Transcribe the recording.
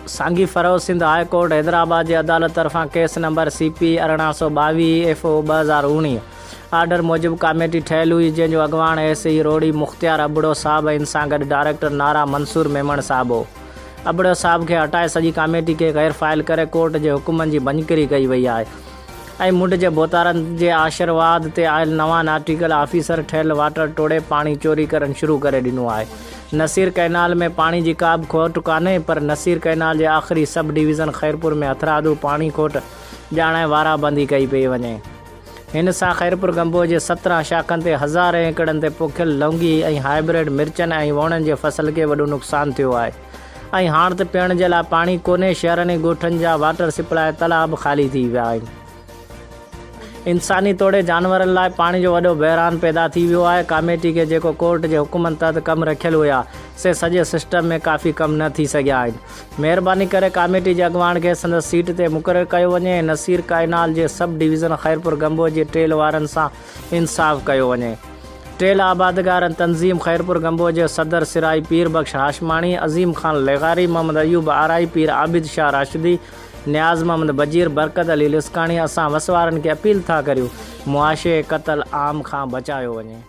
सांगी फरोज़ Sindh high court Hyderabad जी अदालत तरफ़ां case number CP 1822 FO 2019 order मूजिब कमेटी ठहियल हुई, जंहिंजो अॻवान SI रोड़ी मुख़्तियार अबड़ो साहब इन सां गॾु डायरेक्टर नारा मंसूर मेमण साहब हो। अबड़ो साहब खे हटाए सॼी कमेटी खे गैर फ़ाइल करे कोर्ट जे हुकुमनि जी भञकरी कई वई आहे ऐं मुंड जे बोतारनि जे आशीर्वाद ते आयल नवां नाटिकल ऑफिसर ठहियल वाटर टोड़े पाणी चोरी करणु शुरू करे ॾिनो आहे। नसीर कैनाल में पाणी जी का बि खोट कान्हे, पर नसीर कैनाल जे आख़िरी सब डिवीज़न खैरपुर में हथरादू पाणी खोट ॼाणाए वाराबंदी कई पई वञे। हिन सां खैरपुर गंबो जे 17 शाखनि ते हज़ार एकड़नि ते पोखियल लौंगी ऐं हाइब्रिड मिर्चनि ऐं वणनि जे फसल खे वॾो नुक़सानु थियो आहे ऐं हाणे त पीअण जे लाइ पाणी कोन्हे। शहरनि ऐं ॻोठनि जा वाटर सप्लाई तालाब ख़ाली थी विया आहिनि। इंसानी तोड़े जानवरनि लाइ पाणी जो वॾो बहिरान पैदा थी वियो आहे। कमेटी खे जेको कोर्ट जे हुकुमनि तहत कमु रखियल हुआ से सॼे सिस्टम में काफ़ी कमु न थी सघिया आहिनि। महिरबानी करे कमेटी जे अॻवान खे संदसि सीट ते मुक़ररु कयो वञे ऐं नसीर कैनाल जे सब डिवीज़न खैरपुर गंबो जे टेल वारनि सां इंसाफ़ कयो वञे। टेल आबादगारनि तंज़ीम खैरपुर गंबो जे सदर सिराई पीर बख्श हाशमाणी, अज़ीम खान लेगारी, मोहम्मद अयूब आराई, पीर आबिद शाह राशिदी, न्याज़ मोहम्मद बजीर, बरकत अली लिस्काणी असां वसवारनि खे अपील था करियूं मुआशे क़त्ल आम खां बचायो वञे।